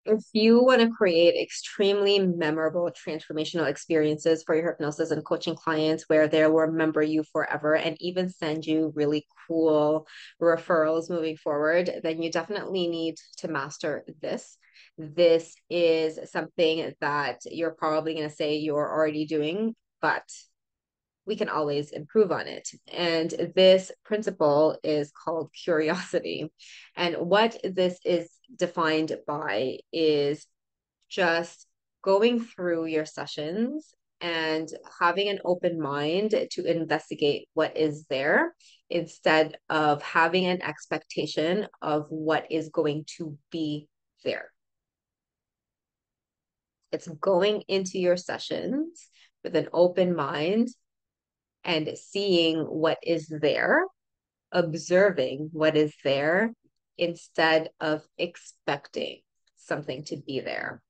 If you want to create extremely memorable transformational experiences for your hypnosis and coaching clients where they will remember you forever and even send you really cool referrals moving forward, then you definitely need to master this. This is something that you're probably going to say you're already doing, but we can always improve on it. And this principle is called curiosity. And what this is defined by is just going through your sessions and having an open mind to investigate what is there instead of having an expectation of what is going to be there. It's going into your sessions with an open mind and seeing what is there, observing what is there instead of expecting something to be there.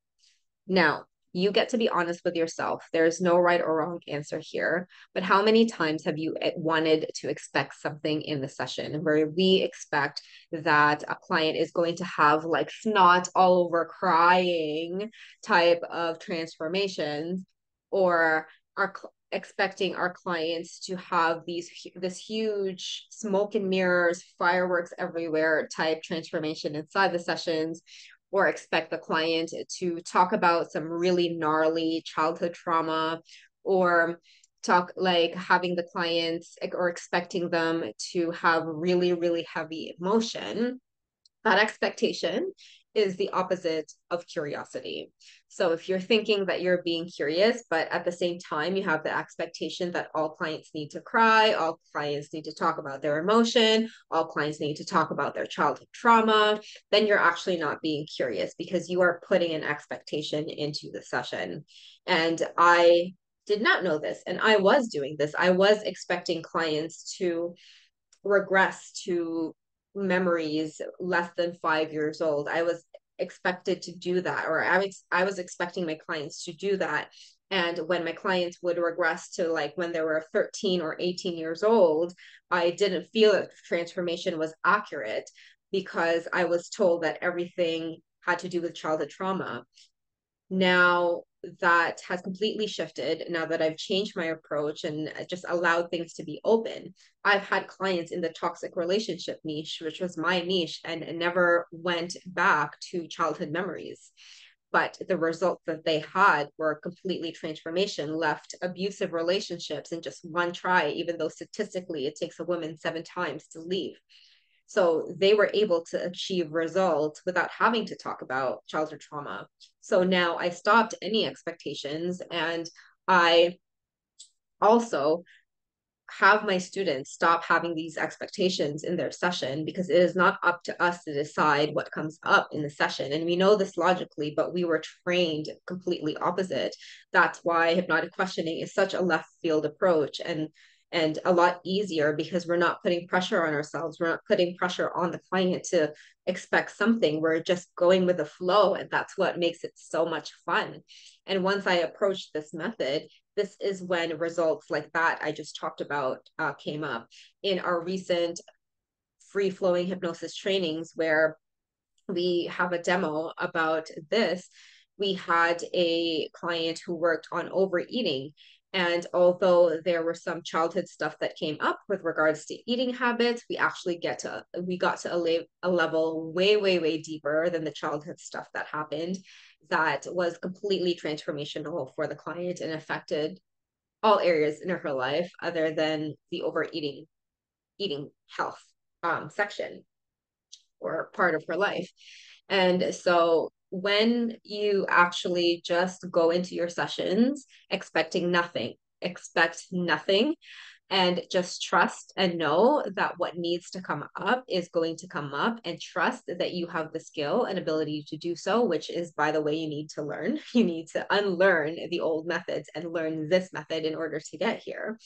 Now, you get to be honest with yourself. There's no right or wrong answer here. But how many times have you wanted to expect something in the session where we expect that a client is going to have like snot all over crying type of transformations, or are expecting our clients to have this huge smoke and mirrors, fireworks everywhere type transformation inside the sessions, or expect the client to talk about some really gnarly childhood trauma, or talk like having the clients or expecting them to have really, really heavy emotion. That expectation is the opposite of curiosity. So if you're thinking that you're being curious, but at the same time, you have the expectation that all clients need to cry, all clients need to talk about their emotion, all clients need to talk about their childhood trauma, then you're actually not being curious because you are putting an expectation into the session. And I did not know this, and I was doing this. I was expecting clients to regress to memories less than 5 years old. I was expected to do that, or I was expecting my clients to do that. And when my clients would regress to like when they were 13 or 18 years old, I didn't feel that the transformation was accurate because I was told that everything had to do with childhood trauma. Now that has completely shifted. Now that I've changed my approach and just allowed things to be open, I've had clients in the toxic relationship niche, which was my niche, and never went back to childhood memories. But the results that they had were completely transformation, left abusive relationships in just one try, even though statistically it takes a woman 7 times to leave. So they were able to achieve results without having to talk about childhood trauma. So now I stopped any expectations, and I also have my students stop having these expectations in their session because it is not up to us to decide what comes up in the session. And we know this logically, but we were trained completely opposite. That's why hypnotic questioning is such a left field approach, and a lot easier because we're not putting pressure on ourselves. We're not putting pressure on the client to expect something. We're just going with the flow, and that's what makes it so much fun. And once I approached this method, this is when results like that I just talked about came up in our recent free flowing hypnosis trainings, where we have a demo about this. We had a client who worked on overeating. And although there were some childhood stuff that came up with regards to eating habits, we got to a level way, way, way deeper than the childhood stuff that happened, that was completely transformational for the client and affected all areas in her life other than the overeating eating health section or part of her life. And so when you actually just go into your sessions expect nothing, and just trust and know that what needs to come up is going to come up, and trust that you have the skill and ability to do so, which is, by the way, you need to learn. You need to unlearn the old methods and learn this method in order to get here.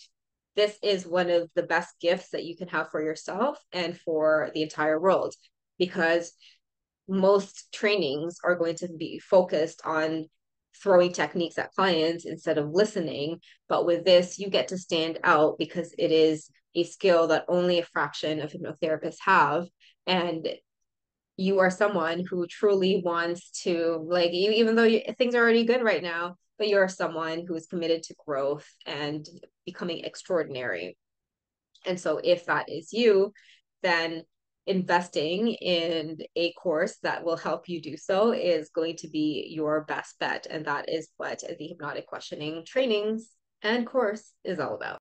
This is one of the best gifts that you can have for yourself and for the entire world, because most trainings are going to be focused on throwing techniques at clients instead of listening. But with this, you get to stand out because it is a skill that only a fraction of hypnotherapists have. And you are someone who truly wants to, like, even though things are already good right now, but you're someone who is committed to growth and becoming extraordinary. And so if that is you, then investing in a course that will help you do so is going to be your best bet. And that is what the hypnotic questioning trainings and course is all about.